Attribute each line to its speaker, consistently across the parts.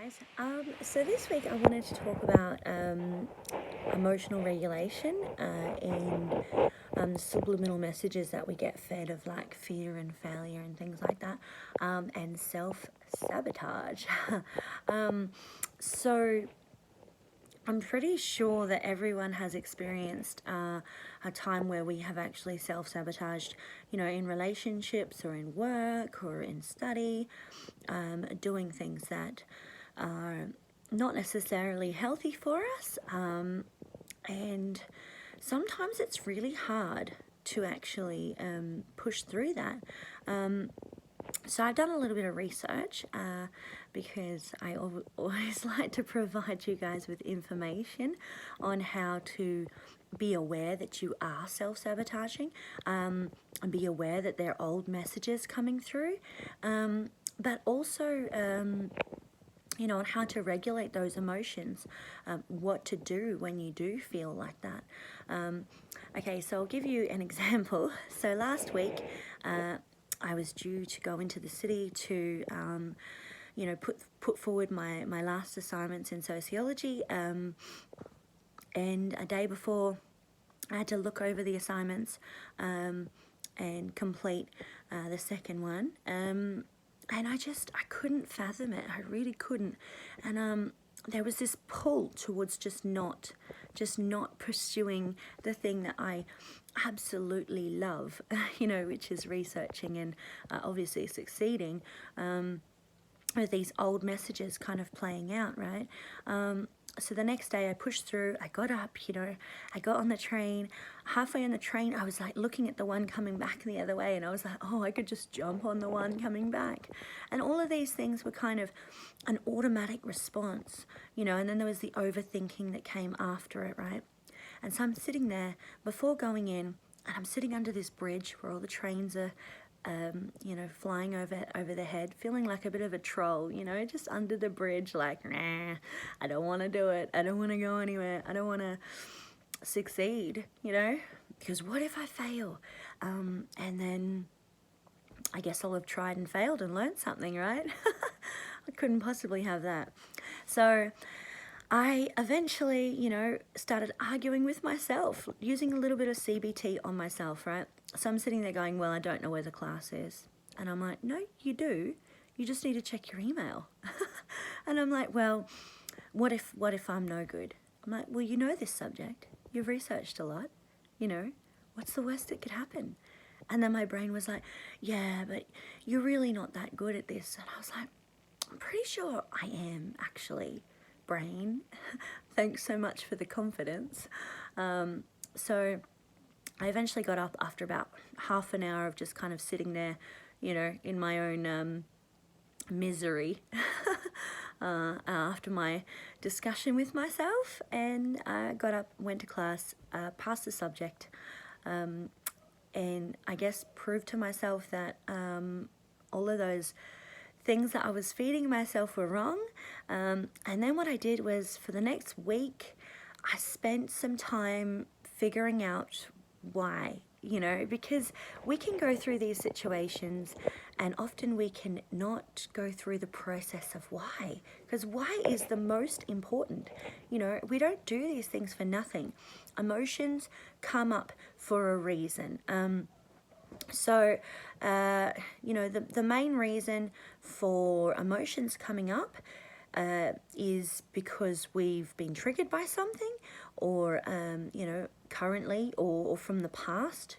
Speaker 1: guys. So this week I wanted to talk about emotional regulation and subliminal messages that we get fed of like fear and failure and things like that, and self-sabotage. So I'm pretty sure that everyone has experienced a time where we have actually self-sabotaged, in relationships or in work or in study, doing things that are not necessarily healthy for us. And sometimes it's really hard to actually push through that. So I've done a little bit of research because I always like to provide you guys with information on how to be aware that you are self-sabotaging, and be aware that there are old messages coming through, but also on how to regulate those emotions, what to do when you do feel like that. Okay, so I'll give you an example. So last week, I was due to go into the city to, put forward my last assignments in sociology, and a day before, I had to look over the assignments and complete the second one. And I couldn't fathom it. I really couldn't. And there was this pull towards just not pursuing the thing that I absolutely love, which is researching and obviously succeeding, with these old messages kind of playing out, right? So the next day I pushed through, I got up, I got on the train. Halfway on the train, I was like looking at the one coming back the other way, and I was like, oh, I could just jump on the one coming back. And all of these things were kind of an automatic response, and then there was the overthinking that came after it, right? And so I'm sitting there before going in, and I'm sitting under this bridge where all the trains are flying over the head, feeling like a bit of a troll, just under the bridge, like, nah, I don't want to do it. I don't want to go anywhere. I don't want to succeed, because what if I fail? And then I guess I'll have tried and failed and learned something, right? I couldn't possibly have that. So I eventually, started arguing with myself, using a little bit of CBT on myself, right? So I'm sitting there going, well, I don't know where the class is. And I'm like, no, you do. You just need to check your email. And I'm like, well, what if I'm no good? I'm like, well, you know this subject. You've researched a lot. What's the worst that could happen? And then my brain was like, yeah, but you're really not that good at this. And I was like, I'm pretty sure I am, actually, brain. Thanks so much for the confidence. So I eventually got up after about half an hour of just kind of sitting there, in my own misery, after my discussion with myself, and I got up, went to class, passed the subject, and I guess proved to myself that all of those things that I was feeding myself were wrong. And then what I did was, for the next week, I spent some time figuring out why, because we can go through these situations and often we can not go through the process of why, because why is the most important. We don't do these things for nothing. Emotions come up for a reason. So, the main reason for emotions coming up is because we've been triggered by something, or currently, or from the past,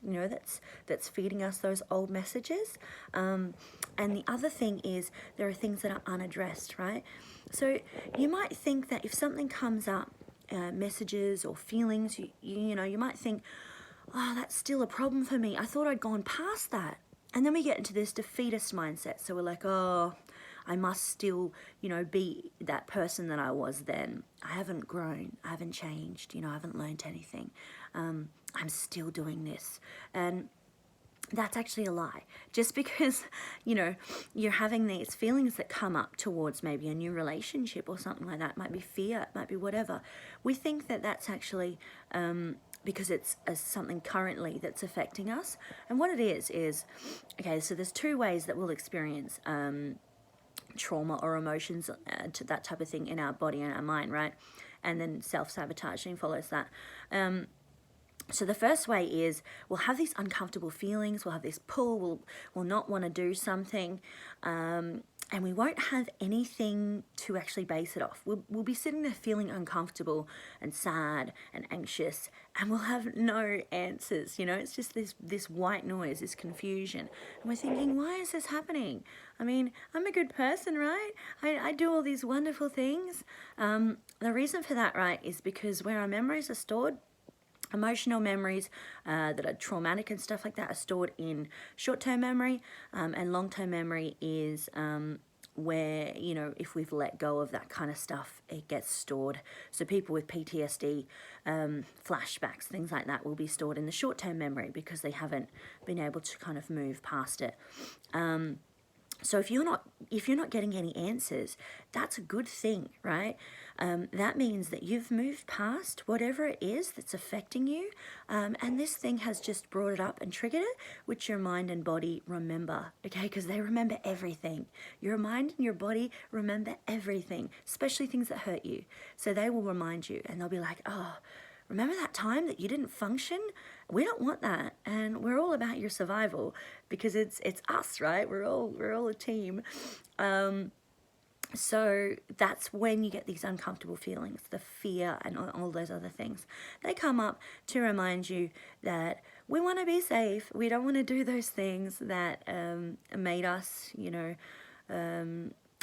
Speaker 1: that's feeding us those old messages. And the other thing is, there are things that are unaddressed, right? So you might think that if something comes up, messages or feelings, you might think, oh, that's still a problem for me. I thought I'd gone past that. And then we get into this defeatist mindset. So we're like, oh, I must still, be that person that I was then. I haven't grown. I haven't changed. I haven't learned anything. I'm still doing this. And that's actually a lie. Just because, you're having these feelings that come up towards maybe a new relationship or something like that, it might be fear, it might be whatever. We think that that's actually because it's something currently that's affecting us. And what it is, okay, so there's two ways that we'll experience trauma or emotions, to that type of thing in our body and our mind, right? And then self-sabotaging follows that. So the first way is we'll have these uncomfortable feelings, we'll have this pull, we'll not want to do something, and we won't have anything to actually base it off. We'll be sitting there feeling uncomfortable and sad and anxious, and we'll have no answers. You know, it's just this white noise, this confusion. And we're thinking, why is this happening? I mean, I'm a good person, right? I do all these wonderful things. The reason for that, right, is because where our memories are stored, emotional memories that are traumatic and stuff like that are stored in short-term memory, and long-term memory is where, you know, if we've let go of that kind of stuff, it gets stored. So people with PTSD, flashbacks, things like that will be stored in the short-term memory because they haven't been able to kind of move past it. So if you're not getting any answers, that's a good thing, right? That means that you've moved past whatever it is that's affecting you, and this thing has just brought it up and triggered it, which your mind and body remember, okay? Because they remember everything. Your mind and your body remember everything, especially things that hurt you. So they will remind you, and they'll be like, oh, remember that time that you didn't function? We don't want that, and we're all about your survival because it's us, right? We're all a team. So that's when you get these uncomfortable feelings, the fear and all those other things. They come up to remind you that we want to be safe. We don't want to do those things that made us, you know,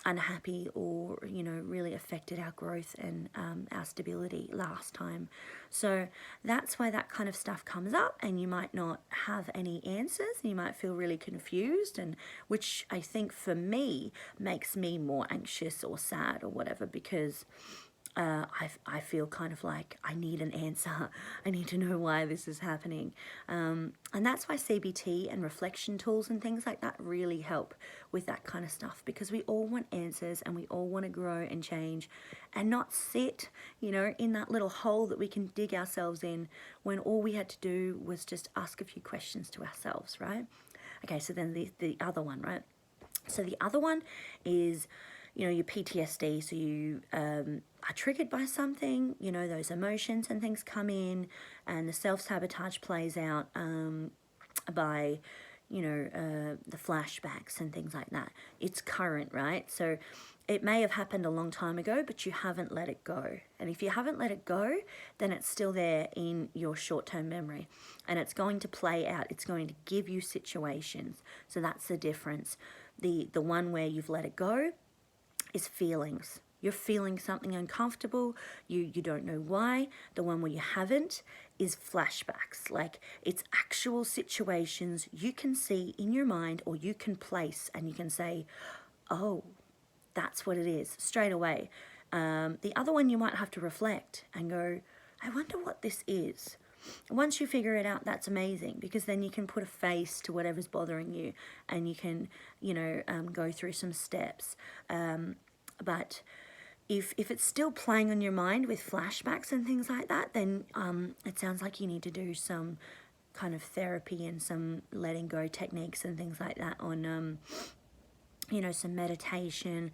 Speaker 1: unhappy or, you know, really affected our growth and our stability last time. So that's why that kind of stuff comes up, and you might not have any answers. You might feel really confused, and which I think for me makes me more anxious or sad or whatever, because I feel kind of like I need an answer. I need to know why this is happening. And that's why CBT and reflection tools and things like that really help with that kind of stuff, because we all want answers and we all want to grow and change and not sit, you know, in that little hole that we can dig ourselves in when all we had to do was just ask a few questions to ourselves, right? Okay, so then the other one, right? So the other one is, you know, your PTSD. So you are triggered by something, you know, those emotions and things come in, and the self-sabotage plays out by, you know, the flashbacks and things like that. It's current, right? So it may have happened a long time ago, but you haven't let it go. And if you haven't let it go, then it's still there in your short-term memory, and it's going to play out. It's going to give you situations. So that's the difference. The one where you've let it go is feelings. You're feeling something uncomfortable, you don't know why. The one where you haven't is flashbacks. Like, it's actual situations you can see in your mind, or you can place, and you can say, oh, that's what it is, straight away. The other one, you might have to reflect and go, I wonder what this is. Once you figure it out, that's amazing, because then you can put a face to whatever's bothering you, and you can, you know, go through some steps. But if it's still playing on your mind with flashbacks and things like that, then it sounds like you need to do some kind of therapy and some letting go techniques and things like that on, you know, some meditation,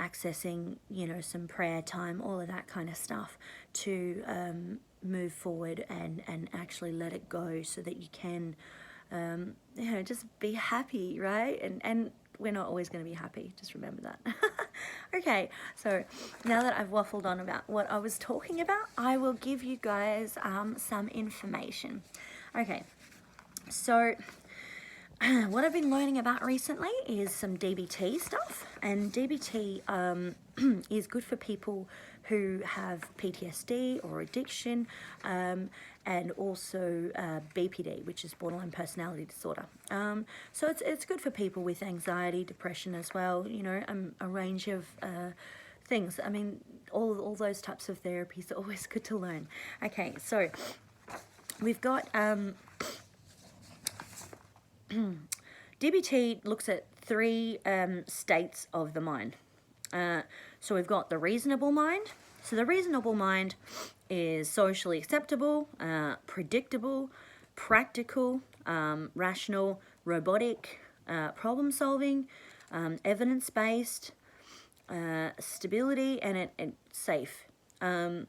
Speaker 1: accessing, you know, some prayer time, all of that kind of stuff to move forward and actually let it go, so that you can, you know, just be happy, right? And we're not always going to be happy, just remember that. Okay, so now that I've waffled on about what I was talking about, I will give you guys some information. Okay, so what I've been learning about recently is some DBT stuff, and DBT is good for people who have PTSD or addiction, and also BPD, which is borderline personality disorder. So it's good for people with anxiety, depression as well, you know, a range of things. I mean, all those types of therapies are always good to learn. Okay, so we've got DBT looks at 3 states of the mind. So we've got the reasonable mind. So the reasonable mind is socially acceptable, predictable, practical, rational, robotic, problem solving, evidence-based, stability, and it's safe. Then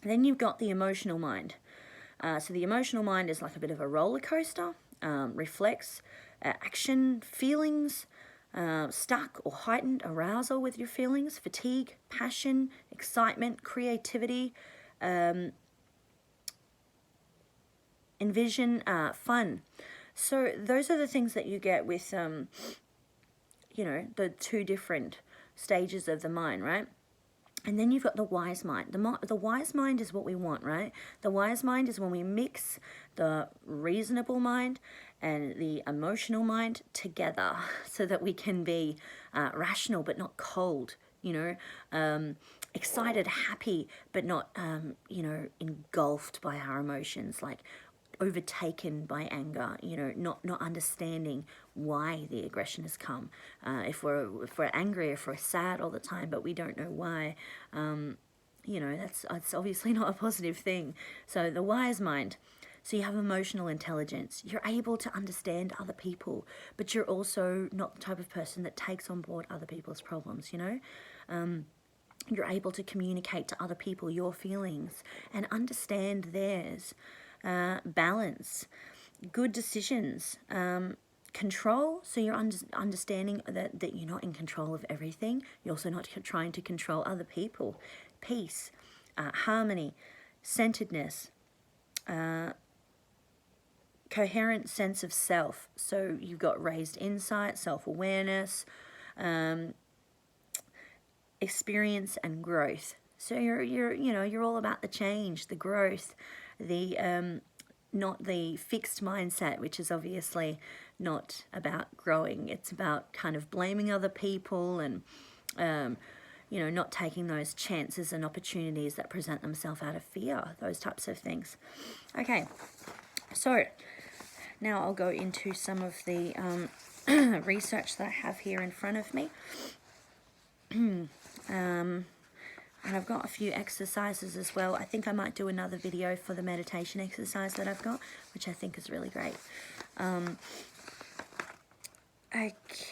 Speaker 1: you've got the emotional mind. So the emotional mind is like a bit of a roller coaster, reflects action, feelings, stuck or heightened arousal with your feelings, fatigue, passion, excitement, creativity, envision, fun. So those are the things that you get with, you know, the two different stages of the mind, right? And then you've got the wise mind. The wise mind is what we want, right? The wise mind is when we mix the reasonable mind and the emotional mind together so that we can be rational but not cold, you know, excited, happy, but not, you know, engulfed by our emotions, like overtaken by anger, you know, not understanding why the aggression has come. If we're angry, if we're sad all the time, but we don't know why, you know, that's obviously not a positive thing. So the wise mind. So you have emotional intelligence. You're able to understand other people, but you're also not the type of person that takes on board other people's problems, you know. You're able to communicate to other people your feelings and understand theirs. Balance, good decisions, control. So you're understanding that you're not in control of everything. You're also not trying to control other people. Peace, harmony, centeredness, coherent sense of self. So you've got raised insight, self-awareness, experience and growth. So you're all about the change, the growth, the not the fixed mindset, which is obviously not about growing. It's about kind of blaming other people and you know, not taking those chances and opportunities that present themselves out of fear, those types of things. Okay, so now I'll go into some of the research that I have here in front of me. And I've got a few exercises as well. I think I might do another video for the meditation exercise that I've got, which I think is really great. Okie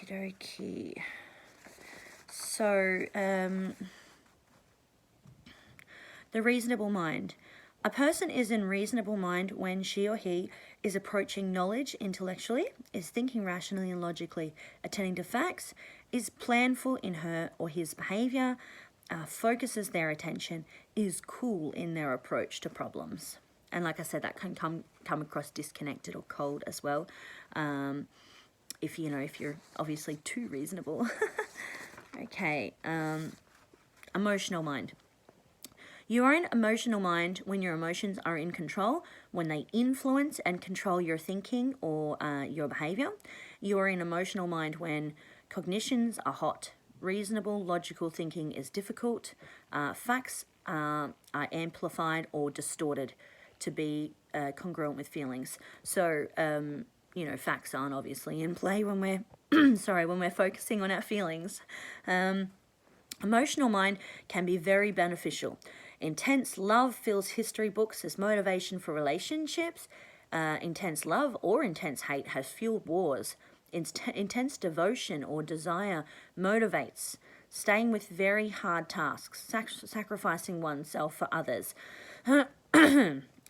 Speaker 1: dokie. So, the reasonable mind. A person is in reasonable mind when she or he is approaching knowledge intellectually, is thinking rationally and logically, attending to facts, is planful in her or his behaviour, focuses their attention, is cool in their approach to problems. And like I said, that can come across disconnected or cold as well. If you're obviously too reasonable. Okay, emotional mind. You are in emotional mind when your emotions are in control, when they influence and control your thinking or your behaviour. You are in emotional mind when cognitions are hot. Reasonable, logical thinking is difficult. Facts are amplified or distorted to be congruent with feelings. So, facts aren't obviously in play when we're when we're focusing on our feelings. Emotional mind can be very beneficial. Intense love fills history books as motivation for relationships. Intense love or intense hate has fueled wars. Intense devotion or desire motivates. Staying with very hard tasks, sacrificing oneself for others.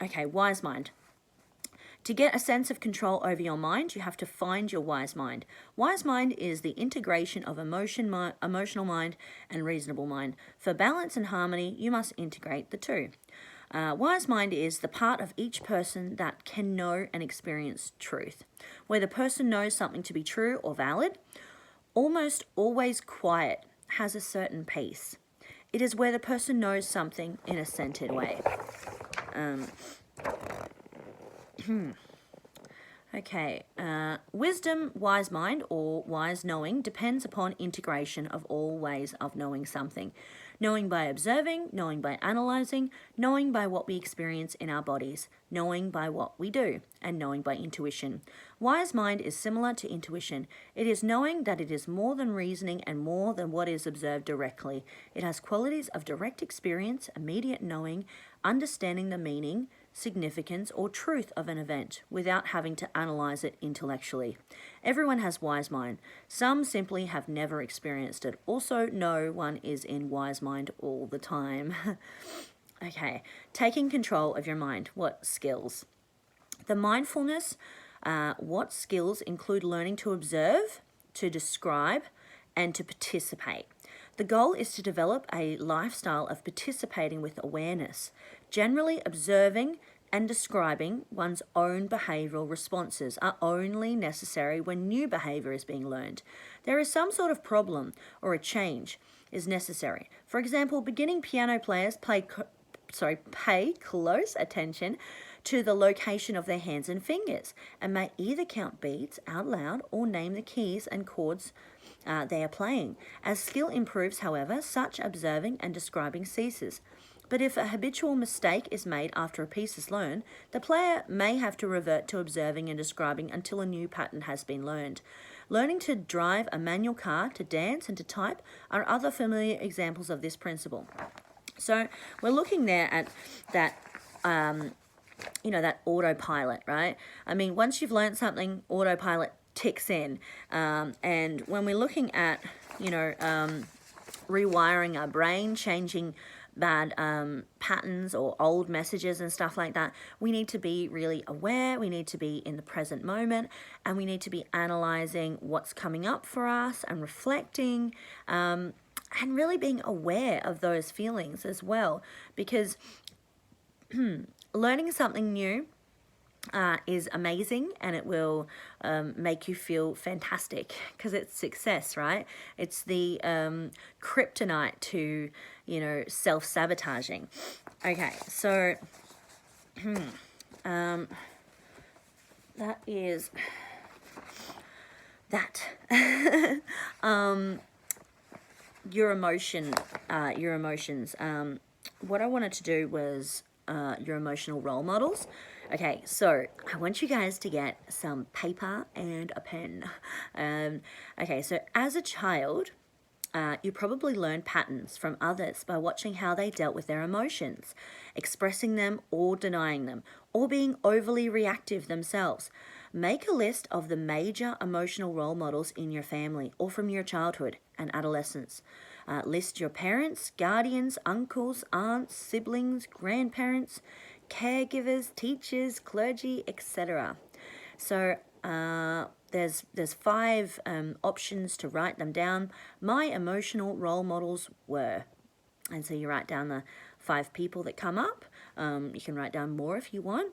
Speaker 1: Okay, wise mind. To get a sense of control over your mind, you have to find your wise mind. Wise mind is the integration of emotional mind and reasonable mind. For balance and harmony, you must integrate the two. Wise mind is the part of each person that can know and experience truth. Where the person knows something to be true or valid, almost always quiet, has a certain peace. It is where the person knows something in a centered way. Okay, wisdom, wise mind, or wise knowing depends upon integration of all ways of knowing something. Knowing by observing, knowing by analysing, knowing by what we experience in our bodies, knowing by what we do, and knowing by intuition. Wise mind is similar to intuition. It is knowing that it is more than reasoning and more than what is observed directly. It has qualities of direct experience, immediate knowing, understanding the meaning, significance, or truth of an event without having to analyze it intellectually. Everyone has wise mind. Some simply have never experienced it. Also, no one is in wise mind all the time. Okay, taking control of your mind. What skills? The mindfulness, what skills include learning to observe, to describe, and to participate. The goal is to develop a lifestyle of participating with awareness, generally observing and describing one's own behavioural responses are only necessary when new behaviour is being learned. There is some sort of problem or a change is necessary. For example, beginning piano players pay close attention to the location of their hands and fingers and may either count beats out loud or name the keys and chords they are playing. As skill improves, however, such observing and describing ceases. But if a habitual mistake is made after a piece is learned, the player may have to revert to observing and describing until a new pattern has been learned. Learning to drive a manual car, to dance, and to type are other familiar examples of this principle. So we're looking there at that, that autopilot, right? I mean, once you've learned something, autopilot ticks in. And when we're looking at, rewiring our brain, changing bad patterns or old messages and stuff like that, we need to be really aware, we need to be in the present moment, and we need to be analyzing what's coming up for us and reflecting, and really being aware of those feelings as well, because learning something new is amazing, and it will make you feel fantastic because it's success, right? It's the kryptonite to, self-sabotaging. Okay, so that is that. Your emotions. What I wanted to do was your emotional role models. Okay, so I want you guys to get some paper and a pen. Okay, so as a child, you probably learned patterns from others by watching how they dealt with their emotions, expressing them or denying them, or being overly reactive themselves. Make a list of the major emotional role models in your family or from your childhood and adolescence. List your parents, guardians, uncles, aunts, siblings, grandparents, caregivers, teachers, clergy, etc. So there's 5 options to write them down. My emotional role models were, and so you write down the 5 people that come up. You can write down more if you want.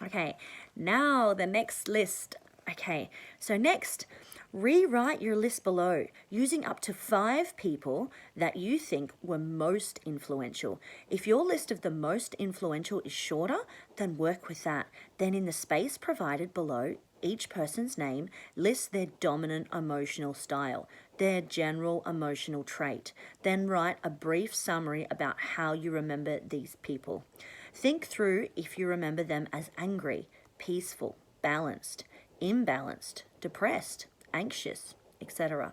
Speaker 1: Okay, now the next list. Okay, so next, rewrite your list below using up to 5 people that you think were most influential. If your list of the most influential is shorter, then work with that. Then in the space provided below each person's name, list their dominant emotional style, their general emotional trait. Then write a brief summary about how you remember these people. Think through if you remember them as angry, peaceful, balanced, imbalanced, depressed, anxious, etc.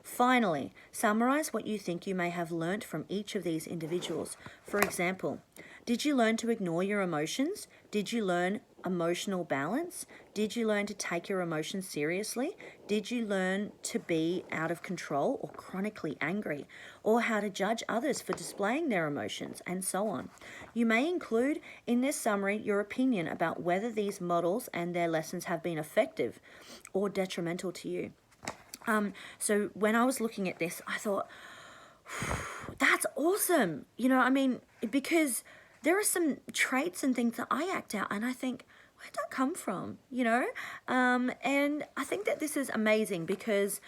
Speaker 1: Finally, summarize what you think you may have learnt from each of these individuals. For example, did you learn to ignore your emotions? Did you learn emotional balance? Did you learn to take your emotions seriously? Did you learn to be out of control or chronically angry? Or how to judge others for displaying their emotions, and so on. You may include in this summary your opinion about whether these models and their lessons have been effective or detrimental to you. So when I was looking at this, I thought, that's awesome. Because there are some traits and things that I act out, and I think, where'd that come from? And I think that this is amazing because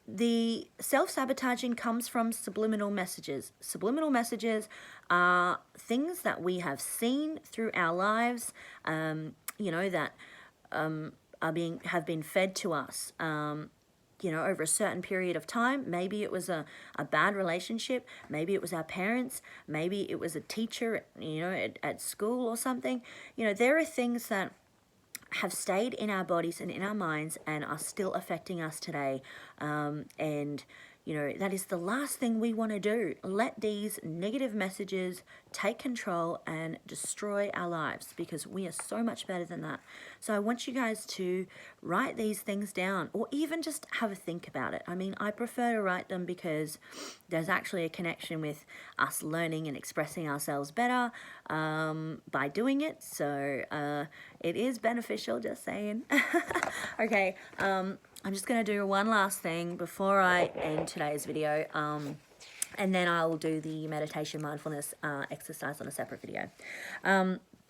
Speaker 1: the self-sabotaging comes from subliminal messages. Subliminal messages are things that we have seen through our lives, that have been fed to us. Over a certain period of time. Maybe it was a bad relationship. Maybe it was our parents. Maybe it was a teacher, at school or something. There are things that have stayed in our bodies and in our minds and are still affecting us today. And, You know, that is the last thing we want to do. Let these negative messages take control and destroy our lives, because we are so much better than that. So I want you guys to write these things down, or even just have a think about it. I mean, I prefer to write them because there's actually a connection with us learning and expressing ourselves better by doing it. So it is beneficial, just saying. Okay, I'm just going to do one last thing before I end today's video, and then I'll do the meditation mindfulness exercise on a separate video.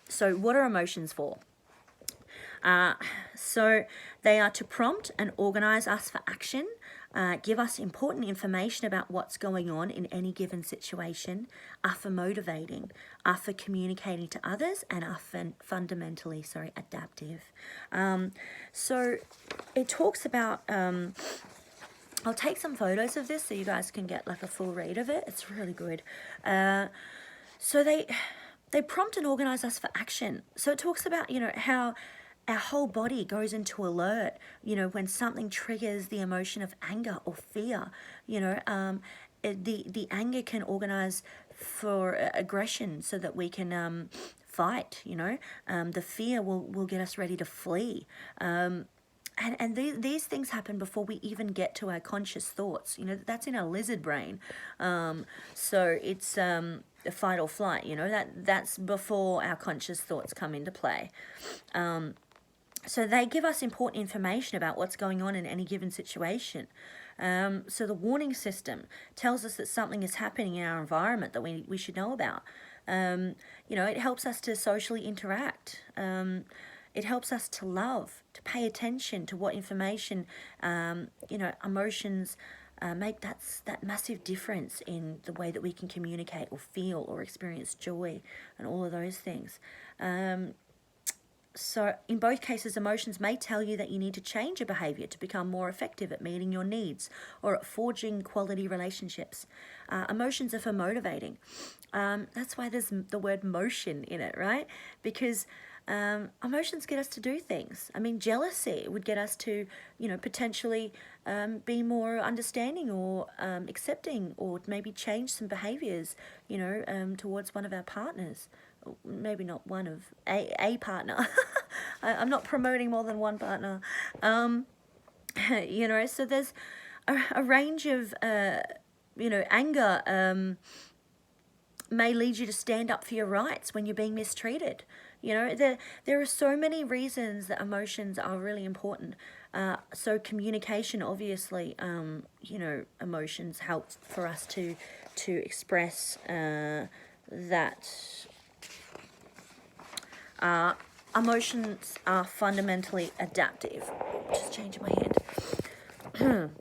Speaker 1: So what are emotions for? So they are to prompt and organize us for action, give us important information about what's going on in any given situation, are for motivating, are for communicating to others, and are fundamentally adaptive. So it talks about, I'll take some photos of this so you guys can get like a full read of it. It's really good. So they prompt and organize us for action. So it talks about, you know, how our whole body goes into alert, you know, when something triggers the emotion of anger or fear. You know, the anger can organize for aggression so that we can fight, you know. The fear will get us ready to flee. And these things happen before we even get to our conscious thoughts. You know, that's in our lizard brain. So it's a fight or flight, you know, that's before our conscious thoughts come into play. So they give us important information about what's going on in any given situation. So the warning system tells us that something is happening in our environment that we should know about. You know, it helps us to socially interact. It helps us to love, to pay attention to what information, you know, emotions make that massive difference in the way that we can communicate or feel or experience joy and all of those things. So in both cases, emotions may tell you that you need to change your behavior to become more effective at meeting your needs or at forging quality relationships. Emotions are for motivating. That's why there's the word motion in it, right? Because emotions get us to do things. I mean, jealousy would get us to, you know, potentially be more understanding or accepting, or maybe change some behaviors, you know, towards one of our partners. Maybe not one of a partner. I'm not promoting more than one partner. You know, so there's a range of, you know, anger may lead you to stand up for your rights when you're being mistreated. You know, there are so many reasons that emotions are really important. So communication, obviously, you know, emotions help for us to express that. Emotions are fundamentally adaptive. Just changing my hand.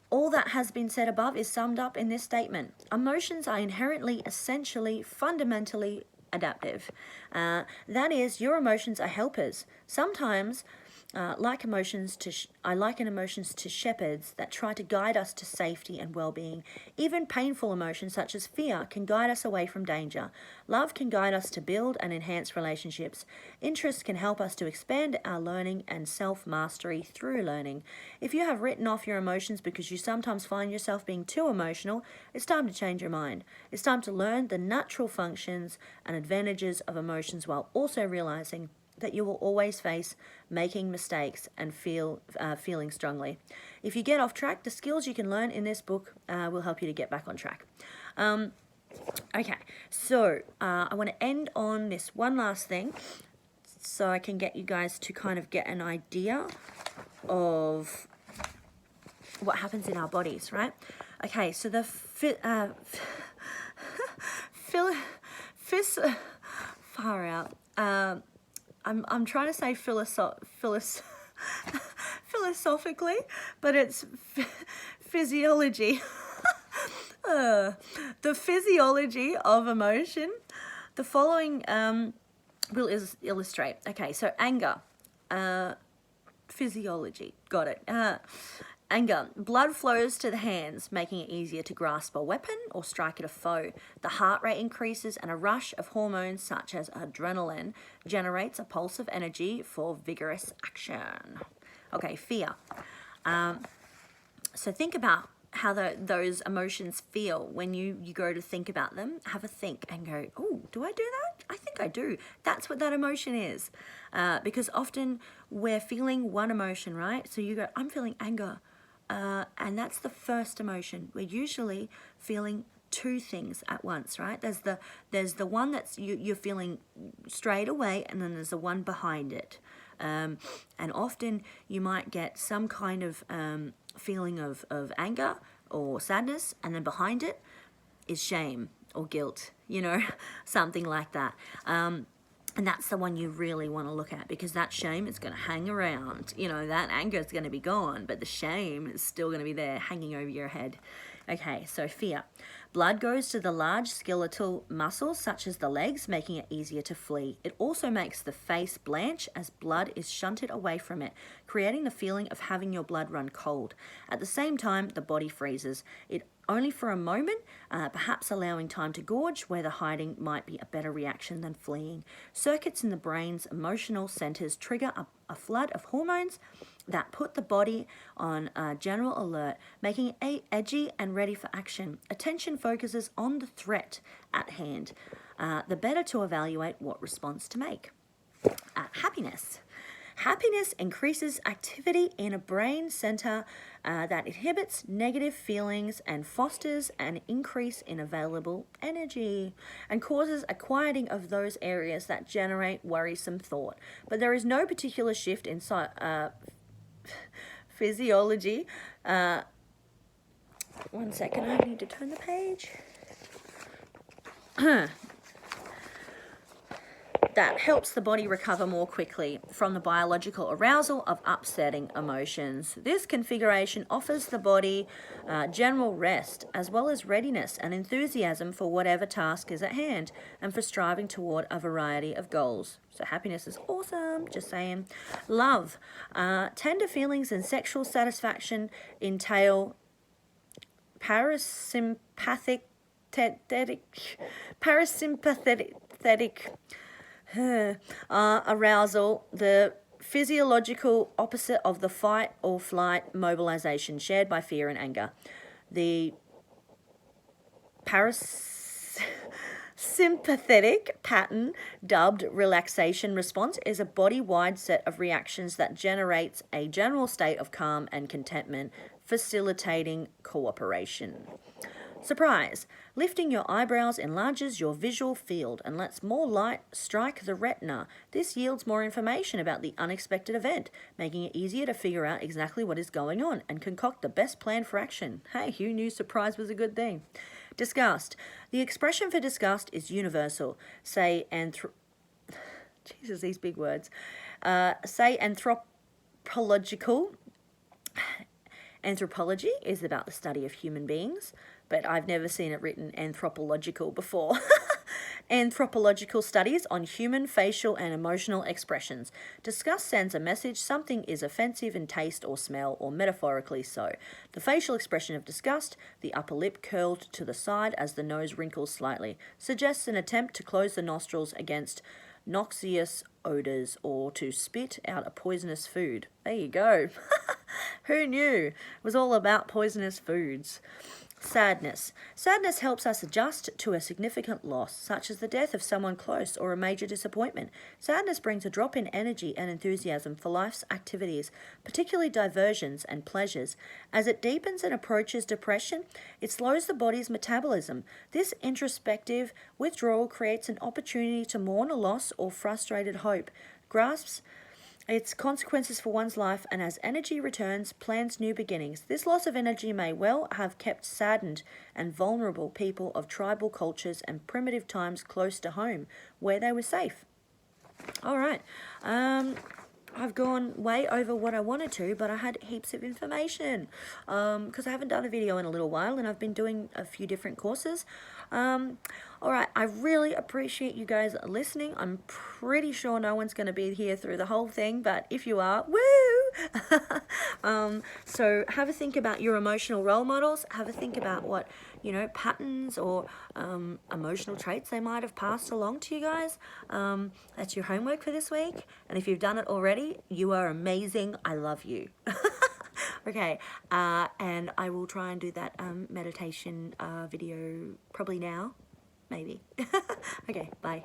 Speaker 1: All that has been said above is summed up in this statement. Emotions are inherently, essentially, fundamentally adaptive. That is, your emotions are helpers. Sometimes, I liken emotions to shepherds that try to guide us to safety and well-being. Even painful emotions such as fear can guide us away from danger. Love can guide us to build and enhance relationships. Interest can help us to expand our learning and self-mastery through learning. If you have written off your emotions because you sometimes find yourself being too emotional, it's time to change your mind. It's time to learn the natural functions and advantages of emotions while also realizing that you will always face making mistakes and feeling strongly. If you get off track, the skills you can learn in this book will help you to get back on track. Okay, so I want to end on this one last thing so I can get you guys to kind of get an idea of what happens in our bodies, right? Okay, so the far out. I'm trying to say philosophically, but it's physiology. The physiology of emotion. The following will illustrate. Okay, so anger. Physiology. Got it. Anger. Blood flows to the hands, making it easier to grasp a weapon or strike at a foe. The heart rate increases and a rush of hormones such as adrenaline generates a pulse of energy for vigorous action. Okay, fear. So think about those emotions feel when you go to think about them. Have a think and go, oh, do I do that? I think I do. That's what that emotion is. Because often we're feeling one emotion, right? So you go, I'm feeling anger. And that's the first emotion. We're usually feeling two things at once, right? There's the one that's you're feeling straight away, and then there's the one behind it. And often you might get some kind of feeling of anger or sadness, and then behind it is shame or guilt, something like that. And that's the one you really want to look at, because that shame is going to hang around. That anger is going to be gone, but the shame is still going to be there hanging over your head. Okay, so fear. Blood goes to the large skeletal muscles such as the legs, making it easier to flee. It also makes the face blanch as blood is shunted away from it, creating the feeling of having your blood run cold. At the same time, the body freezes. It only for a moment, perhaps allowing time to gorge, where the hiding might be a better reaction than fleeing. Circuits in the brain's emotional centers trigger a flood of hormones that put the body on general alert, making it edgy and ready for action. Attention focuses on the threat at hand, the better to evaluate what response to make. Happiness. Happiness increases activity in a brain center that inhibits negative feelings and fosters an increase in available energy and causes a quieting of those areas that generate worrisome thought. But there is no particular shift in physiology. One second, I need to turn the page. That helps the body recover more quickly from the biological arousal of upsetting emotions. This configuration offers the body general rest, as well as readiness and enthusiasm for whatever task is at hand, and for striving toward a variety of goals. So happiness is awesome, just saying. Love. Tender feelings and sexual satisfaction entail parasympathetic arousal, the physiological opposite of the fight or flight mobilization shared by fear and anger. The parasympathetic pattern, dubbed relaxation response, is a body-wide set of reactions that generates a general state of calm and contentment, facilitating cooperation. Surprise. Lifting your eyebrows enlarges your visual field and lets more light strike the retina. This yields more information about the unexpected event, making it easier to figure out exactly what is going on and concoct the best plan for action. Hey, who knew surprise was a good thing? Disgust. The expression for disgust is universal. Jesus, these big words. Say anthropological. Anthropology is about the study of human beings, but I've never seen it written anthropological before. Anthropological studies on human facial and emotional expressions. Disgust sends a message something is offensive in taste or smell, or metaphorically so. The facial expression of disgust, the upper lip curled to the side as the nose wrinkles slightly, suggests an attempt to close the nostrils against noxious odors or to spit out a poisonous food. There you go. Who knew? It was all about poisonous foods. Sadness. Sadness helps us adjust to a significant loss, such as the death of someone close or a major disappointment. Sadness brings a drop in energy and enthusiasm for life's activities, particularly diversions and pleasures. As it deepens and approaches depression, it slows the body's metabolism. This introspective withdrawal creates an opportunity to mourn a loss or frustrated hope, grasps its consequences for one's life, and as energy returns, plans new beginnings. This loss of energy may well have kept saddened and vulnerable people of tribal cultures and primitive times close to home, where they were safe. All right. I've gone way over what I wanted to, but I had heaps of information because I haven't done a video in a little while, and I've been doing a few different courses. All right, I really appreciate you guys listening. I'm pretty sure no one's going to be here through the whole thing, but if you are, woo! So have a think about your emotional role models. Have a think about what, patterns or emotional traits they might have passed along to you guys. That's your homework for this week. And if you've done it already, you are amazing. I love you. Okay, and I will try and do that meditation video probably now, maybe. Okay, bye.